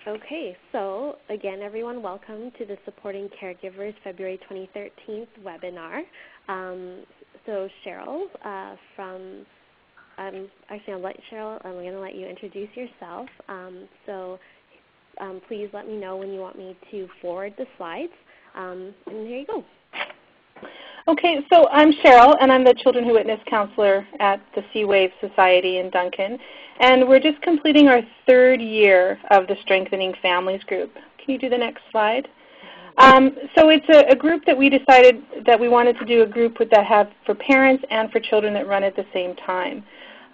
Okay, so again, everyone, welcome to the Supporting Caregivers February 2013 webinar. So Cheryl actually I'll let Cheryl, I'm going to let you introduce yourself. Please let me know when you want me to forward the slides, and here you go. Okay, so I'm Cheryl, and I'm the Children Who Witness Counselor at the CWWA Society in Duncan. And we're just completing our 3rd year of the Strengthening Families group. Can you do the next slide? So it's a group that we decided that we wanted to do a group that have for parents and for children that run at the same time.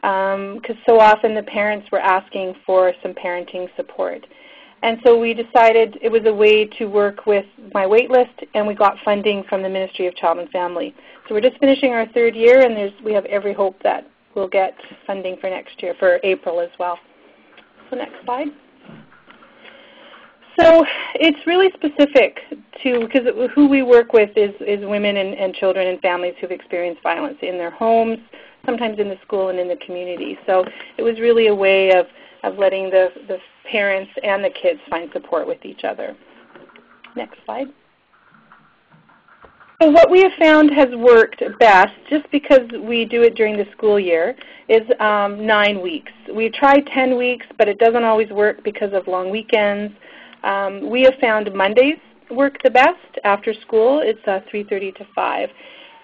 Because so often the parents were asking for some parenting support. And so we decided it was a way to work with my wait list, and we got funding from the Ministry of Child and Family. So we're just finishing our 3rd year, and we have every hope that we'll get funding for next year, for April as well. So next slide. So it's really specific to, because who we work with is women and children and families who've experienced violence in their homes, sometimes in the school and in the community. So it was really a way of letting the parents and the kids find support with each other. Next slide. So what we have found has worked best, just because we do it during the school year, is 9 weeks. We've tried 10 weeks, but it doesn't always work because of long weekends. We have found Mondays work the best after school. It's 3:30 to 5.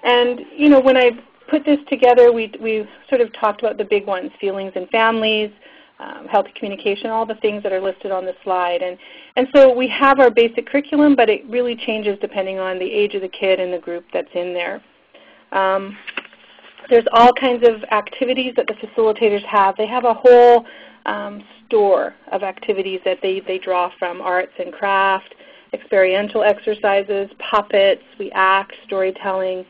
And, you know, when I put this together, we sort of talked about the big ones, feelings and families, healthy communication, all the things that are listed on the slide. And so we have our basic curriculum, but it really changes depending on the age of the kid and the group that's in there. There's all kinds of activities that the facilitators have. They have a whole store of activities that they draw from: arts and craft, experiential exercises, puppets, we act, storytelling.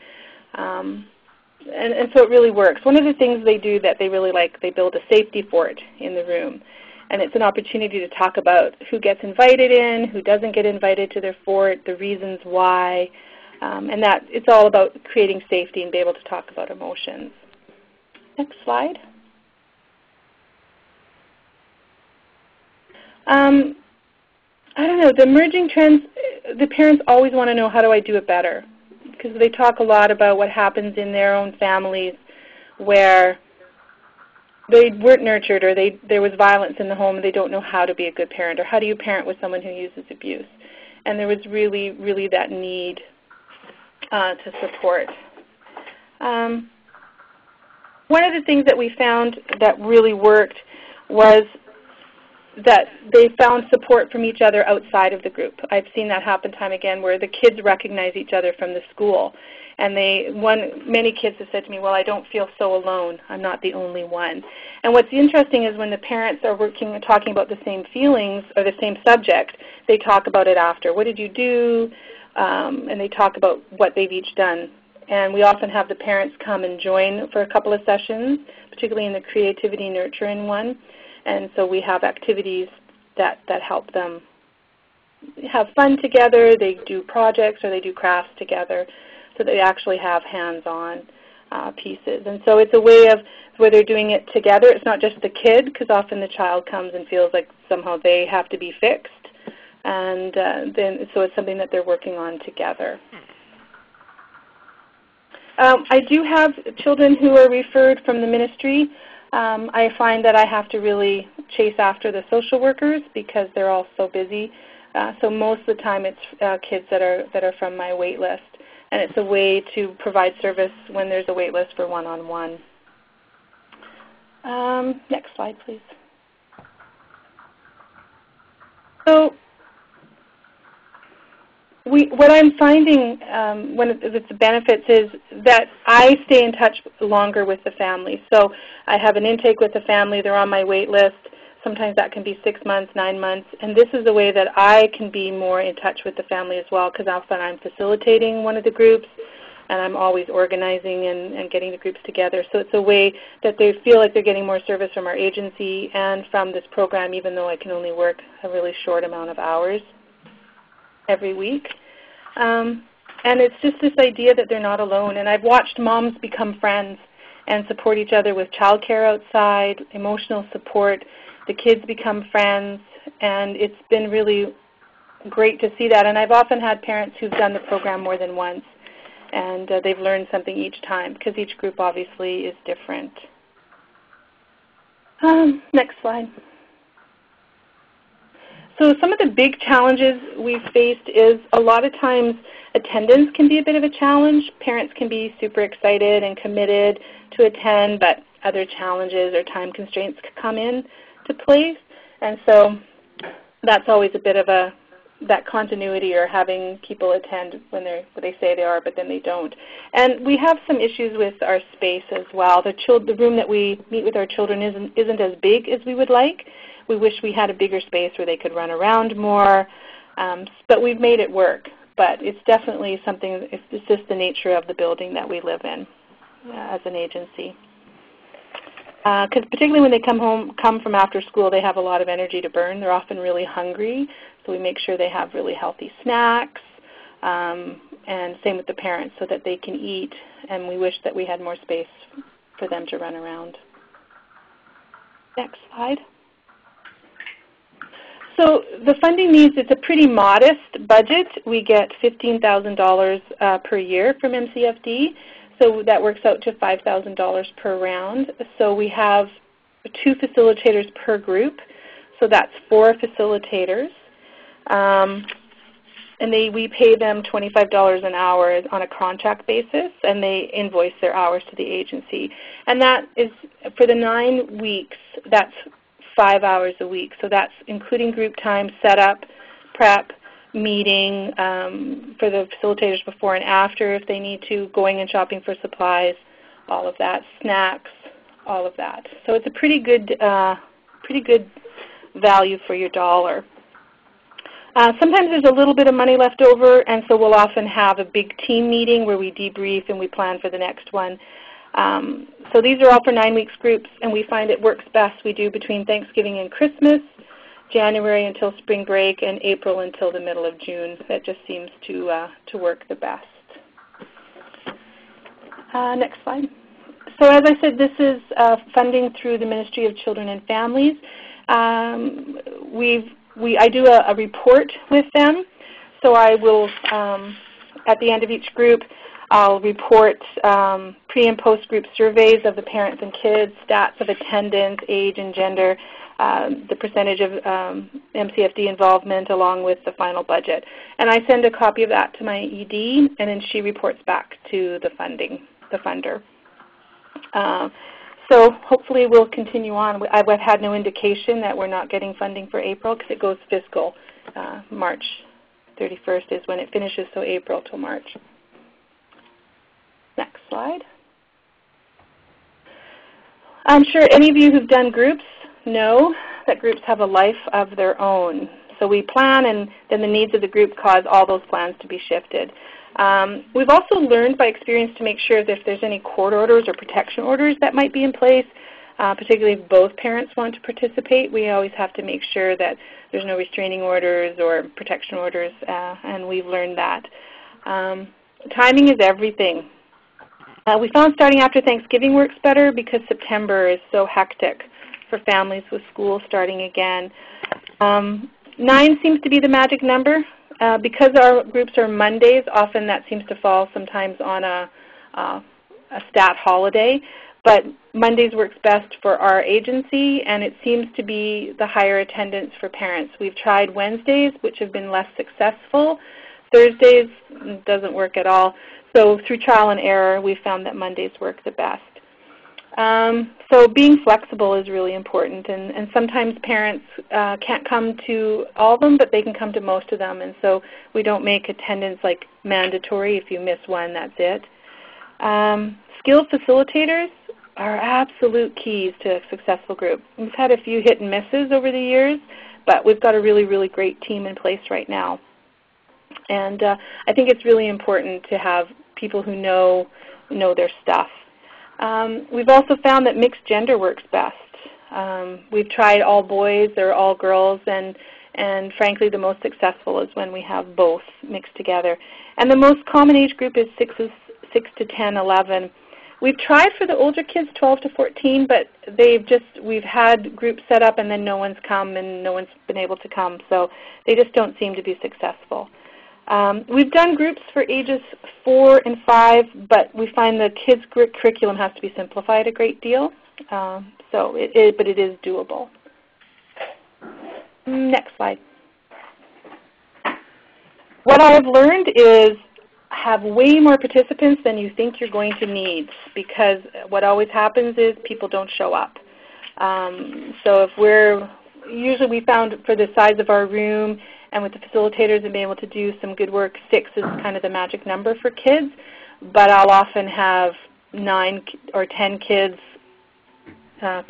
And so it really works. One of the things they do that they really like, they build a safety fort in the room. And it's an opportunity to talk about who gets invited in, who doesn't get invited to their fort, the reasons why, and that it's all about creating safety and be able to talk about emotions. Next slide. I don't know, the emerging trends, the parents always want to know, how do I do it better? Because they talk a lot about what happens in their own families where they weren't nurtured, or there was violence in the home and they don't know how to be a good parent, or how do you parent with someone who uses abuse? And there was really, really that need to support. One of the things that we found that really worked was that they found support from each other outside of the group. I've seen that happen time again, where the kids recognize each other from the school. And many kids have said to me, well, I don't feel so alone. I'm not the only one. And what's interesting is when the parents are working and talking about the same feelings or the same subject, they talk about it after. What did you do? And they talk about what they've each done. And we often have the parents come and join for a couple of sessions, particularly in the creativity nurturing one. And so we have activities that help them have fun together. They do projects or they do crafts together, so they actually have hands-on pieces. And so it's a way of where they're doing it together. It's not just the kid, because often the child comes and feels like somehow they have to be fixed. And so it's something that they're working on together. I do have children who are referred from the ministry. I find that I have to really chase after the social workers because they're all so busy. So most of the time it's kids that are from my wait list. And it's a way to provide service when there's a wait list for one-on-one. Next slide, please. So what I'm finding when it's the benefits is that I stay in touch longer with the family. So I have an intake with the family. They're on my wait list. Sometimes that can be 6 months, 9 months. And this is the way that I can be more in touch with the family as well, because often I'm facilitating one of the groups, and I'm always organizing and getting the groups together. So it's a way that they feel like they're getting more service from our agency and from this program, even though I can only work a really short amount of hours every week. And it's just this idea that they're not alone. And I've watched moms become friends and support each other with childcare outside, emotional support. The kids become friends, and it's been really great to see that. And I've often had parents who've done the program more than once, and they've learned something each time because each group obviously is different. Next slide. So some of the big challenges we've faced is a lot of times attendance can be a bit of a challenge. Parents can be super excited and committed to attend, but other challenges or time constraints could come in to place. And so that's always a bit of that continuity, or having people attend when they say they are, but then they don't. And we have some issues with our space as well. The room that we meet with our children isn't as big as we would like. We wish we had a bigger space where they could run around more, but we've made it work. But it's definitely something, it's just the nature of the building that we live in as an agency. Because particularly when they come from after school, they have a lot of energy to burn. They're often really hungry, so we make sure they have really healthy snacks, and same with the parents, so that they can eat, and we wish that we had more space for them to run around. Next slide. So the funding needs, it's a pretty modest budget. We get $15,000 per year from MCFD, so that works out to $5,000 per round. So we have 2 facilitators per group, so that's 4 facilitators. And we pay them $25 an hour on a contract basis, and they invoice their hours to the agency. And that is, for the 9 weeks, that's 5 hours a week. So that's including group time, setup, prep, meeting for the facilitators before and after if they need to, going and shopping for supplies, all of that, snacks, all of that. So it's a pretty good value for your dollar. Sometimes there's a little bit of money left over, and so we'll often have a big team meeting where we debrief and we plan for the next one. So these are all for 9 weeks groups, and we find it works best we do between Thanksgiving and Christmas, January until spring break, and April until the middle of June. That just seems to work the best. Next slide. So as I said, this is funding through the Ministry of Children and Families. I do a report with them, so I will, at the end of each group, I'll report pre- and post-group surveys of the parents and kids, stats of attendance, age and gender, the percentage of MCFD involvement, along with the final budget. And I send a copy of that to my ED, and then she reports back to the funder. So hopefully we'll continue on. I've had no indication that we're not getting funding for April, because it goes fiscal. March 31st is when it finishes, so April till March. Next slide. I'm sure any of you who've done groups know that groups have a life of their own. So we plan, and then the needs of the group cause all those plans to be shifted. We've also learned by experience to make sure that if there's any court orders or protection orders that might be in place, particularly if both parents want to participate, we always have to make sure that there's no restraining orders or protection orders, and we've learned that. Timing is everything. We found starting after Thanksgiving works better because September is so hectic for families with school starting again. 9 seems to be the magic number. Because our groups are Mondays, often that seems to fall sometimes on a stat holiday. But Mondays works best for our agency, and it seems to be the higher attendance for parents. We've tried Wednesdays, which have been less successful. Thursdays doesn't work at all. So through trial and error, we found that Mondays work the best. So being flexible is really important, and sometimes parents can't come to all of them, but they can come to most of them, and so we don't make attendance like mandatory. If you miss one, that's it. Skilled facilitators are absolute keys to a successful group. We've had a few hit and misses over the years, but we've got a really, really great team in place right now. And I think it's really important to have people who know their stuff. We've also found that mixed gender works best. We've tried all boys or all girls, and frankly the most successful is when we have both mixed together. And the most common age group is 6 to 10, 11. We've tried for the older kids, 12 to 14, but we've had groups set up and then no one's come and no one's been able to come, so they just don't seem to be successful. We've done groups for ages 4 and 5, but we find the kids' curriculum has to be simplified a great deal, but it is doable. Next slide. What I have learned is have way more participants than you think you're going to need, because what always happens is people don't show up. So usually we found for the size of our room and with the facilitators and being able to do some good work, 6 is kind of the magic number for kids, but I'll often have 9 or 10 kids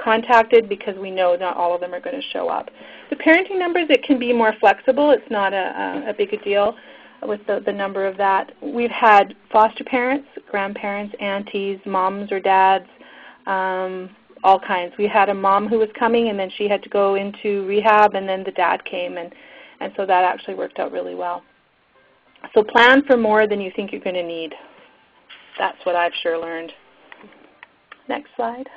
contacted because we know not all of them are going to show up. The parenting numbers, it can be more flexible. It's not a big a deal with the number of that. We've had foster parents, grandparents, aunties, moms or dads, all kinds. We had a mom who was coming and then she had to go into rehab and then the dad came and so that actually worked out really well. So plan for more than you think you're going to need. That's what I've sure learned. Next slide.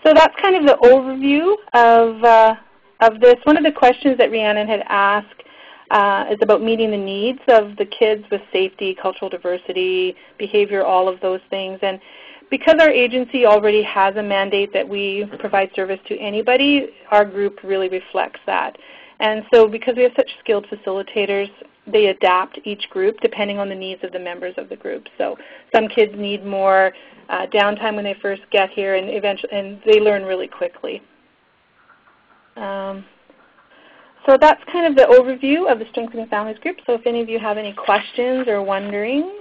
So that's kind of the overview of this. One of the questions that Rhiannon had asked is about meeting the needs of the kids with safety, cultural diversity, behavior, all of those things. And because our agency already has a mandate that we provide service to anybody, our group really reflects that. And so because we have such skilled facilitators, they adapt each group depending on the needs of the members of the group. So some kids need more downtime when they first get here, and they learn really quickly. So that's kind of the overview of the Strengthening Families group. So if any of you have any questions or wonderings,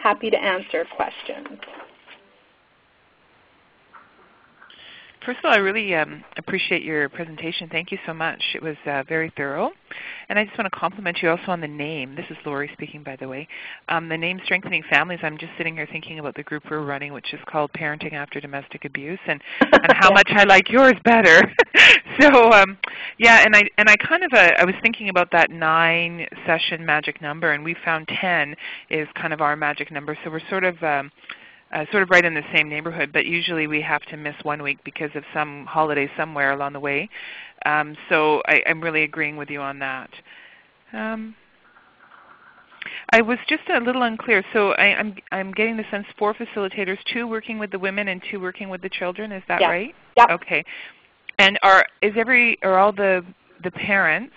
happy to answer questions. First of all, I really appreciate your presentation. Thank you so much. It was very thorough. And I just want to compliment you also on the name. This is Lori speaking, by the way. The name Strengthening Families, I'm just sitting here thinking about the group we're running, which is called Parenting After Domestic Abuse, and how much I like yours better. So, yeah, and I kind of, I was thinking about that 9-session magic number, and we found 10 is kind of our magic number. So we're sort of right in the same neighborhood, but usually we have to miss 1 week because of some holiday somewhere along the way. So I'm really agreeing with you on that. I was just a little unclear. So I'm getting the sense 4 facilitators, 2 working with the women and 2 working with the children. Is that right? Yep. Okay. And are all the parents?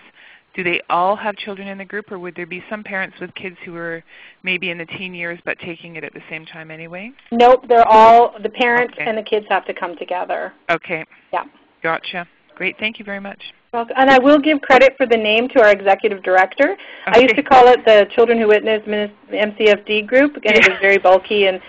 Do they all have children in the group, or would there be some parents with kids who are maybe in the teen years but taking it at the same time anyway? Nope, they're all, the parents and the kids have to come together. Okay. Yeah. Gotcha. Great. Thank you very much. Welcome. And I will give credit for the name to our executive director. Okay. I used to call it the Children Who Witnessed MCFD group. Again, it was very bulky, and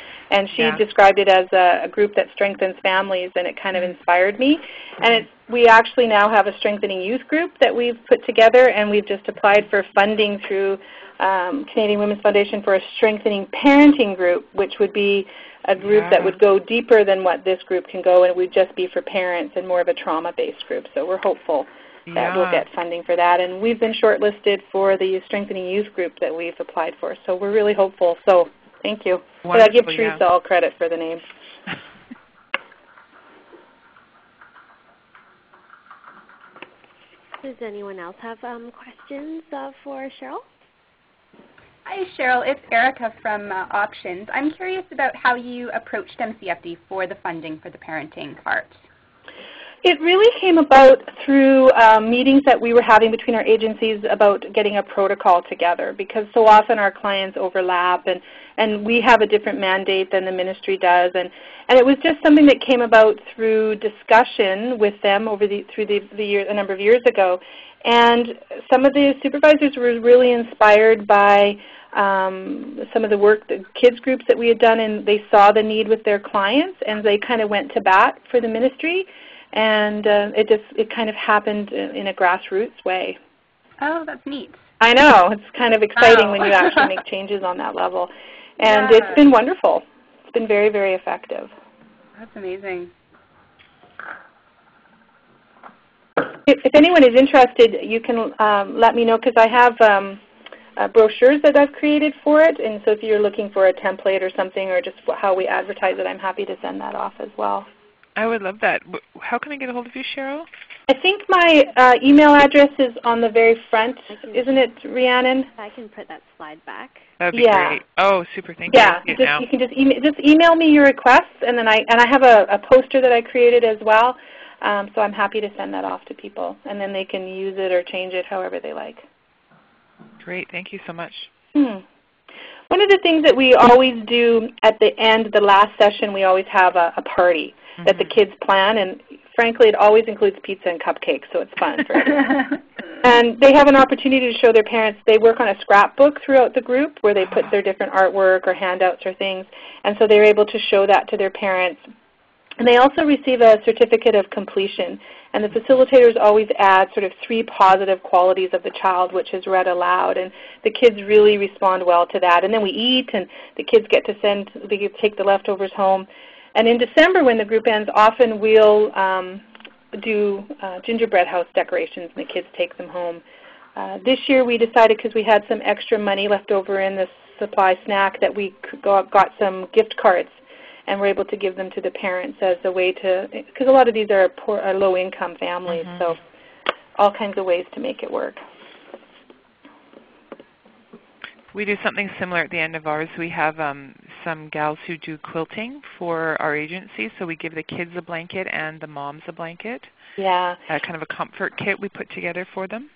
she described it as a group that strengthens families, and it kind of inspired me. And we actually now have a Strengthening Youth group that we've put together, and we've just applied for funding through Canadian Women's Foundation for a Strengthening Parenting group, which would be a group that would go deeper than what this group can go, and it would just be for parents and more of a trauma-based group. So we're hopeful that we'll get funding for that. And we've been shortlisted for the Strengthening Youth group that we've applied for. So we're really hopeful. So thank you. But I give Teresa all credit for the name. Does anyone else have questions for Cheryl? Hi, Cheryl. It's Erica from Options. I'm curious about how you approached MCFD for the funding for the parenting part. It really came about through meetings that we were having between our agencies about getting a protocol together, because so often our clients overlap, and we have a different mandate than the ministry does, and it was just something that came about through discussion with them over a number of years ago. And some of the supervisors were really inspired by some of the work, the kids groups that we had done, and they saw the need with their clients, and they kind of went to bat for the ministry. And it kind of happened in a grassroots way. Oh, that's neat. I know. It's kind of exciting when you actually make changes on that level. And it's been wonderful. It's been very, very effective. That's amazing. If anyone is interested, you can let me know, because I have brochures that I've created for it. And so if you're looking for a template or something, or just how we advertise it, I'm happy to send that off as well. I would love that. How can I get a hold of you, Cheryl? I think my email address is on the very front, isn't it, Rhiannon? I can put that slide back. That would be great. Oh, super! Thank you. Yeah, you can just email me your requests, and then I have a poster that I created as well. So I'm happy to send that off to people, and then they can use it or change it however they like. Great. Thank you so much. One of the things that we always do at the end of the last session, we always have a party that the kids plan, and frankly, it always includes pizza and cupcakes, so it's fun for everyone. And they have an opportunity to show their parents. They work on a scrapbook throughout the group where they put their different artwork or handouts or things, and so they're able to show that to their parents. And they also receive a certificate of completion, and the facilitators always add sort of 3 positive qualities of the child, which is read aloud, and the kids really respond well to that. And then we eat, and the kids get to take the leftovers home. And in December, when the group ends, often we'll do gingerbread house decorations, and the kids take them home. This year we decided, because we had some extra money left over in the supply snack, that we got some gift cards, and we're able to give them to the parents as a way to, because a lot of these are low-income families, so all kinds of ways to make it work. We do something similar at the end of ours. We have some gals who do quilting for our agency, so we give the kids a blanket and the moms a blanket. Yeah. Kind of a comfort kit we put together for them.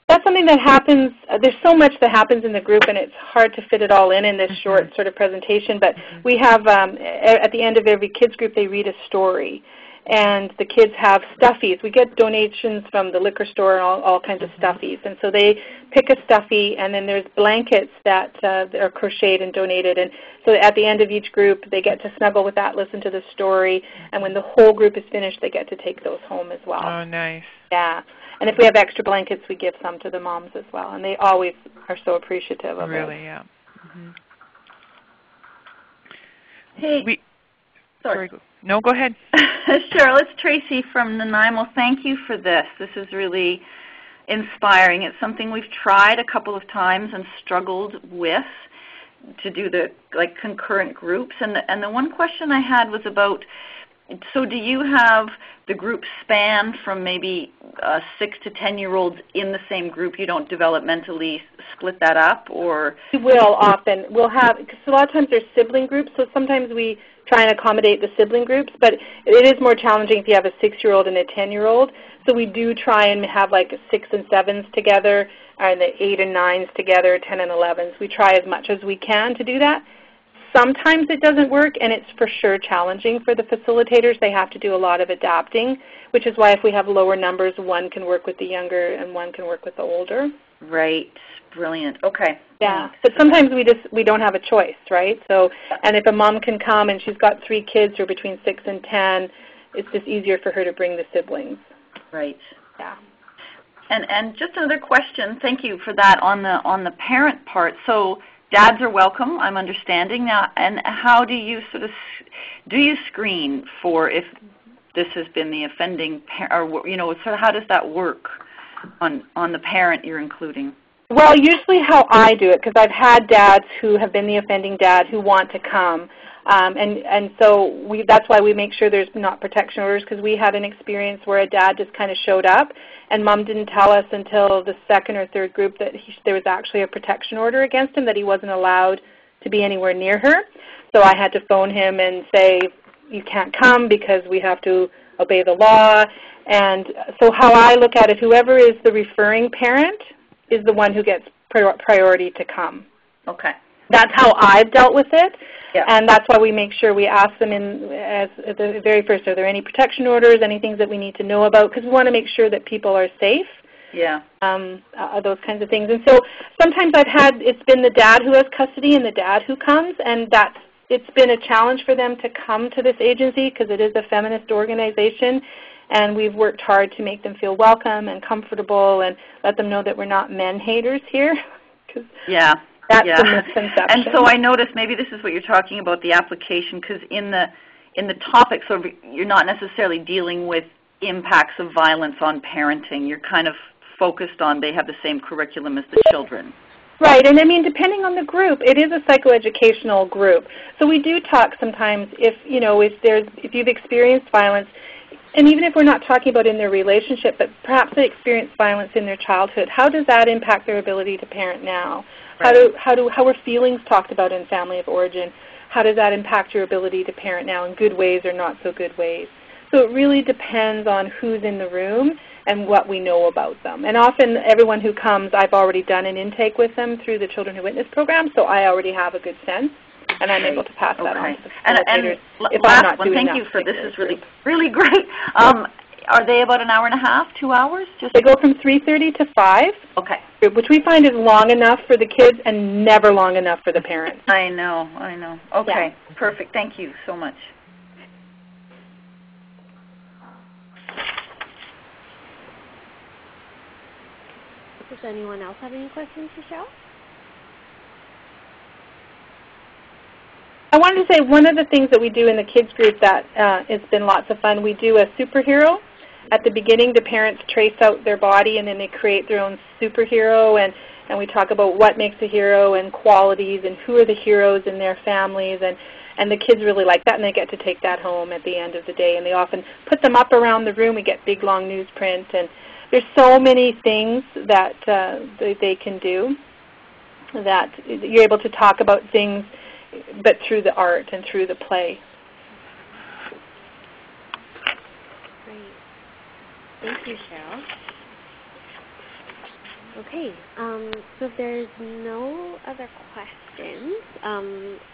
That's something that happens. There's so much that happens in the group, and it's hard to fit it all in this short sort of presentation. But we have, at the end of every kids group, they read a story. And the kids have stuffies. We get donations from the liquor store and all kinds of stuffies. And so they pick a stuffy, and then there's blankets that are crocheted and donated. And so at the end of each group, they get to snuggle with that, listen to the story. And when the whole group is finished, they get to take those home as well. Oh, nice. Yeah. And if we have extra blankets, we give some to the moms as well. And they always are so appreciative of it. Really, yeah. Hey. Sorry. No, go ahead. Cheryl, it's Tracy from Nanaimo. Thank you for this. This is really inspiring. It's something we've tried a couple of times and struggled with to do the concurrent groups. And the one question I had was about, so do you have the group span from maybe 6 to 10-year-olds in the same group? You don't developmentally split that up, or? We will often. We'll have, because a lot of times there's sibling groups, so sometimes we try and accommodate the sibling groups, but it is more challenging if you have a 6-year-old and a 10-year-old. So we do try and have like 6 and 7s together, and the 8 and 9s together, 10 and 11s. We try as much as we can to do that. Sometimes it doesn't work, and it's for sure challenging for the facilitators. They have to do a lot of adapting, which is why if we have lower numbers, one can work with the younger and one can work with the older. Right. Brilliant. Okay. Yeah. But sometimes we don't have a choice, right? So, and if a mom can come and she's got 3 kids who are between 6 and 10, it's just easier for her to bring the siblings. Right. Yeah. And just another question. Thank you for that on the parent part. So dads are welcome, I'm understanding now. And how do you do you screen for if this has been the offending parent, or sort of how does that work on the parent you're including? Well, usually how I do it, because I've had dads who have been the offending dad who want to come, and so that's why we make sure there's not protection orders, because we had an experience where a dad just kind of showed up, and mom didn't tell us until the 2nd or 3rd group that there was actually a protection order against him, that he wasn't allowed to be anywhere near her. So I had to phone him and say, you can't come because we have to obey the law. And so how I look at it, whoever is the referring parent is the one who gets priority to come. Okay. That's how I've dealt with it, yeah. And that's why we make sure we ask them as the very first, are there any protection orders, any things that we need to know about, because we want to make sure that people are safe. Yeah. Those kinds of things. And so sometimes it's been the dad who has custody and the dad who comes, and it's been a challenge for them to come to this agency because it is a feminist organization. And we've worked hard to make them feel welcome and comfortable and let them know that we're not men haters here. Yeah. That's the misconception. And so I noticed maybe this is what you're talking about, the application, because in the topic, so you're not necessarily dealing with impacts of violence on parenting. You're kind of focused on they have the same curriculum as the children. Right, and I mean, depending on the group, it is a psychoeducational group. So we do talk sometimes if you've experienced violence, and even if we're not talking about in their relationship, but perhaps they experienced violence in their childhood, how does that impact their ability to parent now? Right. How are feelings talked about in family of origin? How does that impact your ability to parent now in good ways or not so good ways? So it really depends on who's in the room and what we know about them. And often everyone who comes, I've already done an intake with them through the Children Who Witness program, so I already have a good sense, and I'm able to pass that on to the facilitators if I'm not doing that. Thank you for this is really, really great. Are they about an hour and a half, 2 hours? They go from 3:30 to 5. Okay. Which we find is long enough for the kids and never long enough for the parents. I know. Okay, yeah. Perfect. Thank you so much. Does anyone else have any questions for Cheryl? I wanted to say one of the things that we do in the kids group that has been lots of fun, we do a superhero. At the beginning, the parents trace out their body, and then they create their own superhero, and we talk about what makes a hero and qualities and who are the heroes in their families, and the kids really like that, and they get to take that home at the end of the day, and they often put them up around the room. We get big, long newsprint, and there's so many things that they can do that you're able to talk about things, but through the art and through the play. Great. Thank you, Cheryl. Okay, so if there's no other questions,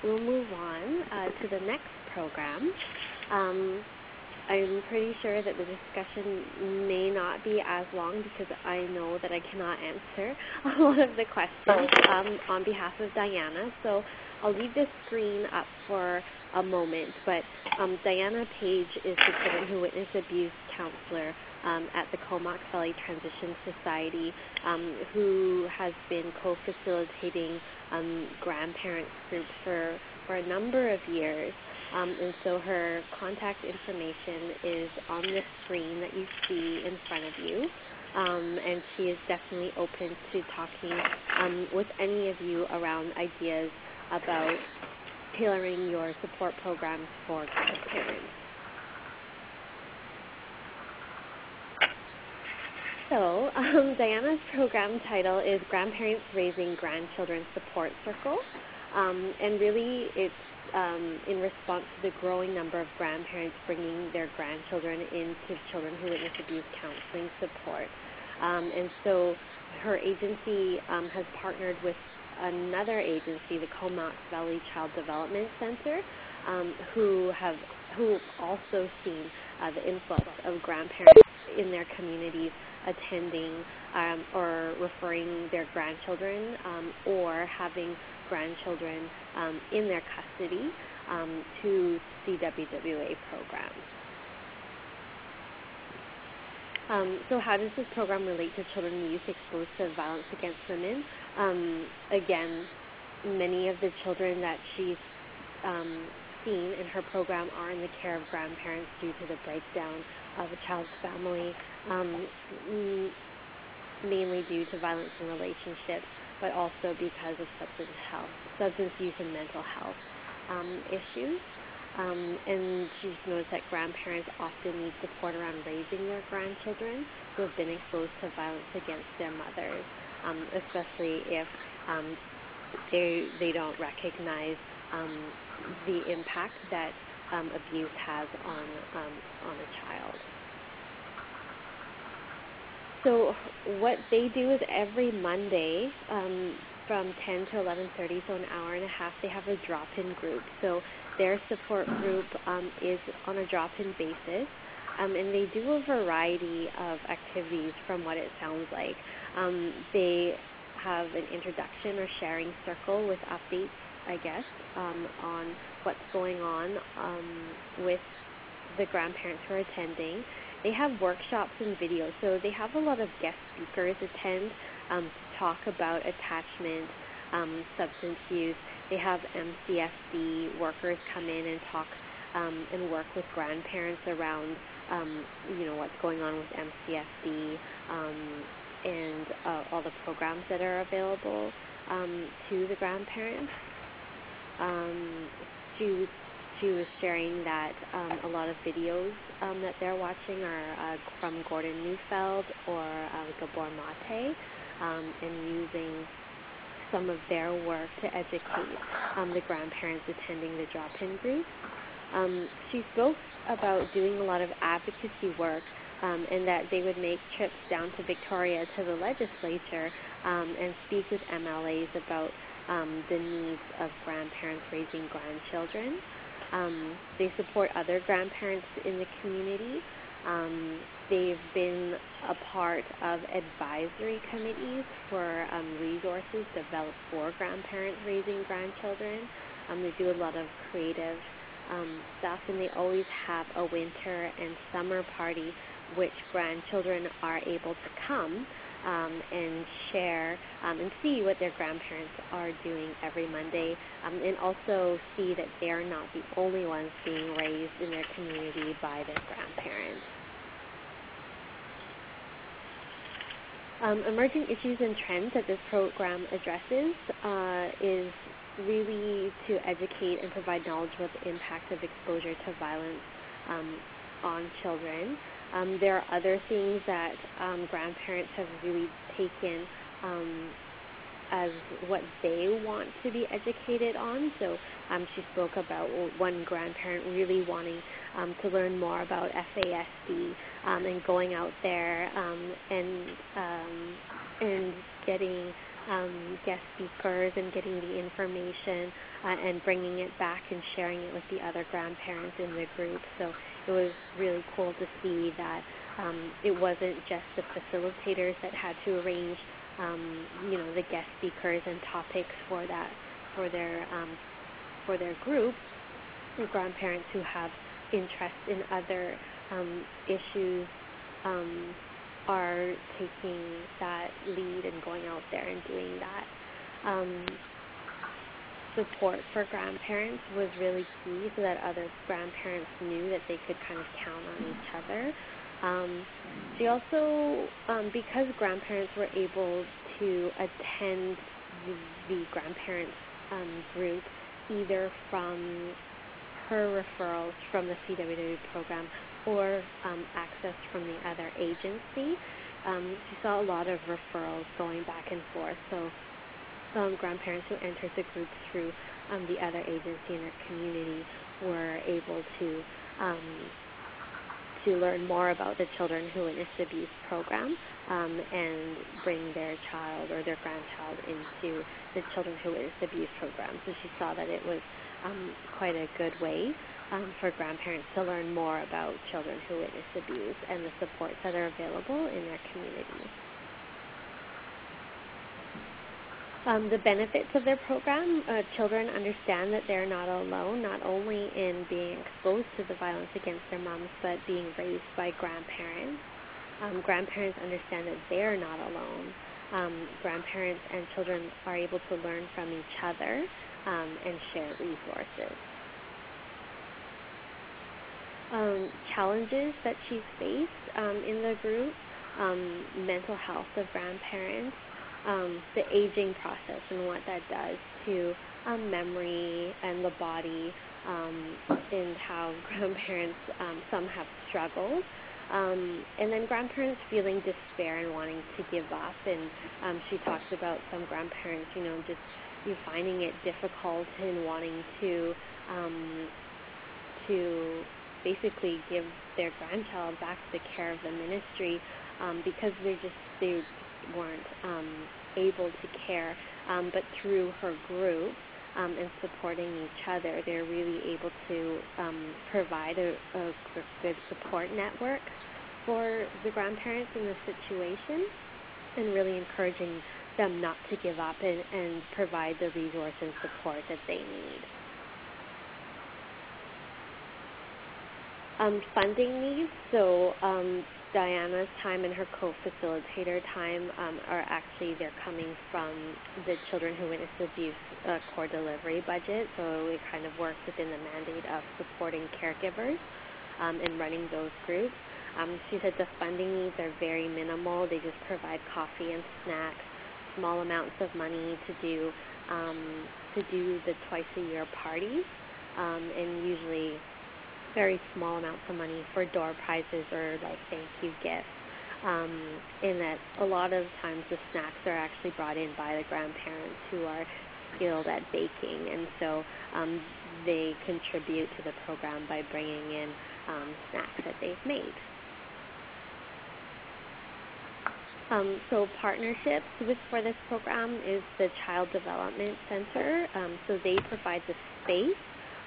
we'll move on to the next program. I'm pretty sure that the discussion may not be as long because I know that I cannot answer a lot of the questions on behalf of Diana. So I'll leave the screen up for a moment. But Diana Page is the Children Who Witness Abuse counselor at the Comox Valley Transition Society, who has been co-facilitating grandparents groups for a number of years. And so her contact information is on the screen that you see in front of you. And she is definitely open to talking with any of you around ideas about tailoring your support programs for grandparents. So Diana's program title is Grandparents Raising Grandchildren Support Circle. And really it's in response to the growing number of grandparents bringing their grandchildren into Children Who Witness Abuse counseling support. And so her agency has partnered with another agency, the Comox Valley Child Development Center, who also seen the influx of grandparents in their communities attending or referring their grandchildren or having grandchildren in their custody to CWWA programs. So how does this program relate to children and youth exposed to violence against women? Again, many of the children that she's seen in her program are in the care of grandparents due to the breakdown of a child's family, mainly due to violence in relationships, but also because of substance use and mental health issues. And she's noticed that grandparents often need support around raising their grandchildren who have been exposed to violence against their mothers, especially if they don't recognize the impact that abuse has on a child. So what they do is every Monday from 10 to 11:30, so an hour and a half, they have a drop-in group. So their support group is on a drop-in basis, and they do a variety of activities from what it sounds like. They have an introduction or sharing circle with updates, I guess, on what's going on with the grandparents who are attending. They have workshops and videos, so they have a lot of guest speakers attend to talk about attachment, substance use. They have MCSD workers come in and talk and work with grandparents around, what's going on with MCSD and all the programs that are available. to the grandparents. She was sharing that a lot of videos that they're watching are from Gordon Neufeld or Gabor Mate, and using some of their work to educate the grandparents attending the drop-in group. She spoke about doing a lot of advocacy work, and that they would make trips down to Victoria to the legislature and speak with MLAs about the needs of grandparents raising grandchildren. They support other grandparents in the community. They've been a part of advisory committees for resources developed for grandparents raising grandchildren. They do a lot of creative stuff, and they always have a winter and summer party which grandchildren are able to come and share and see what their grandparents are doing every Monday, and also see that they're not the only ones being raised in their community by their grandparents. Emerging issues and trends that this program addresses is really to educate and provide knowledge about the impact of exposure to violence on children. There are other things that grandparents have really taken as what they want to be educated on. So she spoke about one grandparent really wanting to learn more about FASD and going out there and getting guest speakers and getting the information and bringing it back and sharing it with the other grandparents in the group. So it was really cool to see that it wasn't just the facilitators that had to arrange the guest speakers and topics for their group. The grandparents who have interest in other issues are taking that lead and going out there and doing that. Support for grandparents was really key, so that other grandparents knew that they could kind of count on each other. She also, because grandparents were able to attend the grandparents group either from her referrals from the CWWA program or access from the other agency, she saw a lot of referrals going back and forth. So grandparents who entered the group through the other agency in their community were able to learn more about the Children Who Witnessed Abuse program and bring their child or their grandchild into the Children Who Witnessed Abuse program. So she saw that it was quite a good way for grandparents to learn more about children who witness abuse and the supports that are available in their community. The benefits of their program, children understand that they're not alone, not only in being exposed to the violence against their moms, but being raised by grandparents. Grandparents understand that they're not alone. Grandparents and children are able to learn from each other and share resources. Challenges that she's faced in the group, mental health of grandparents, the aging process and what that does to memory and the body, and how grandparents, some have struggled. And then grandparents feeling despair and wanting to give up. And she talks about some grandparents, just finding it difficult and wanting to basically give their grandchild back to the care of the ministry because they weren't able to care. But through her group and supporting each other, they're really able to provide a good support network for the grandparents in this situation, and really encouraging them not to give up and provide the resource and support that they need. Funding needs, so Diana's time and her co-facilitator time they're coming from the Children Who Witnessed Abuse core delivery budget, so it kind of works within the mandate of supporting caregivers and running those groups. She said the funding needs are very minimal. They just provide coffee and snacks small amounts of money to do the twice-a-year parties, and usually very small amounts of money for door prizes or like thank you gifts. In that a lot of times the snacks are actually brought in by the grandparents who are skilled at baking, and so they contribute to the program by bringing in snacks that they've made. So partnerships for this program is the Child Development Center. So they provide the space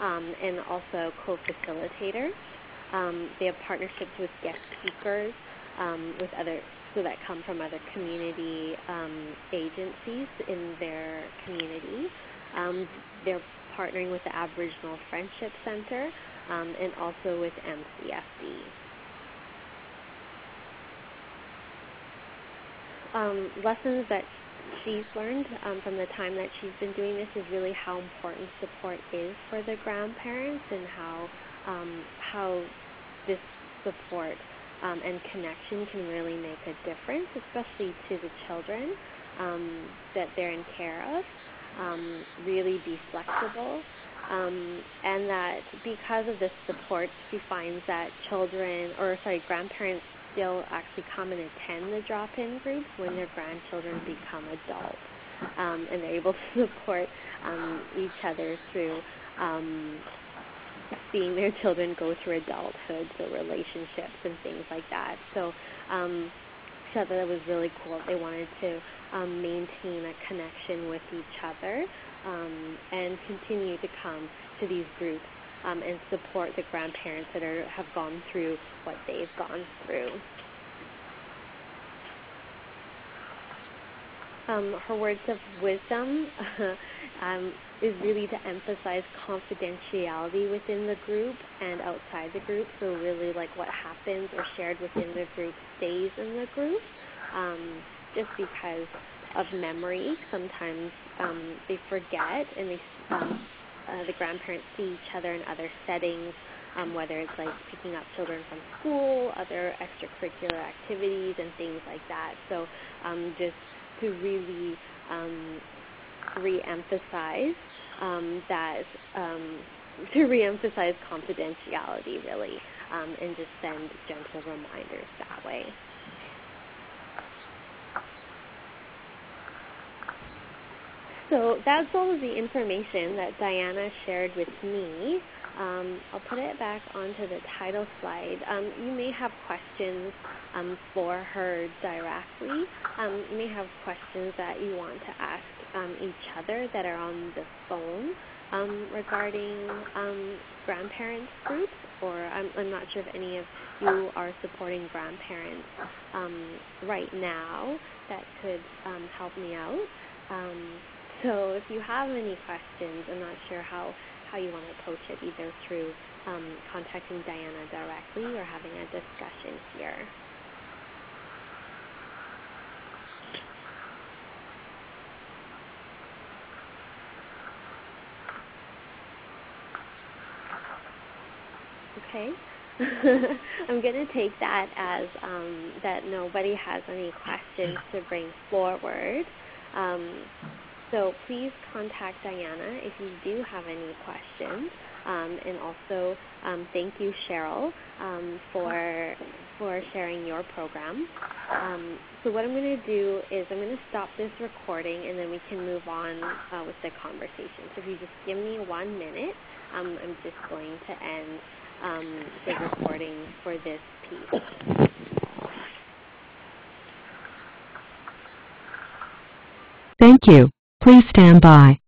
and also co-facilitators. They have partnerships with guest speakers that come from other community agencies in their community. They're partnering with the Aboriginal Friendship Center and also with MCFD. Lessons that she's learned from the time that she's been doing this is really how important support is for the grandparents, and how this support and connection can really make a difference, especially to the children that they're in care of. Really be flexible, and that because of this support, she finds that grandparents still actually come and attend the drop-in groups when their grandchildren become adults, and they're able to support each other through seeing their children go through adulthood, so relationships and things like that. So she thought that was really cool. They wanted to maintain a connection with each other and continue to come to these groups and support the grandparents that have gone through what they've gone through. Her words of wisdom is really to emphasize confidentiality within the group and outside the group. So really like what happens or shared within the group stays in the group, just because of memory. Sometimes they forget, and the grandparents see each other in other settings, whether it's like picking up children from school, other extracurricular activities, and things like that. So just to really re-emphasize confidentiality, really, and just send gentle reminders that way. So that's all of the information that Diana shared with me. I'll put it back onto the title slide. You may have questions for her directly. You may have questions that you want to ask each other that are on the phone regarding grandparents groups, or I'm not sure if any of you are supporting grandparents right now that could help me out. So if you have any questions, I'm not sure how you want to approach it, either through contacting Diana directly or having a discussion here. Okay. I'm going to take that as that nobody has any questions to bring forward. So please contact Diana if you do have any questions. And also thank you, Cheryl, for sharing your program. So what I'm going to do is I'm going to stop this recording, and then we can move on with the conversation. So if you just give me 1 minute, I'm just going to end the recording for this piece. Thank you. Please stand by.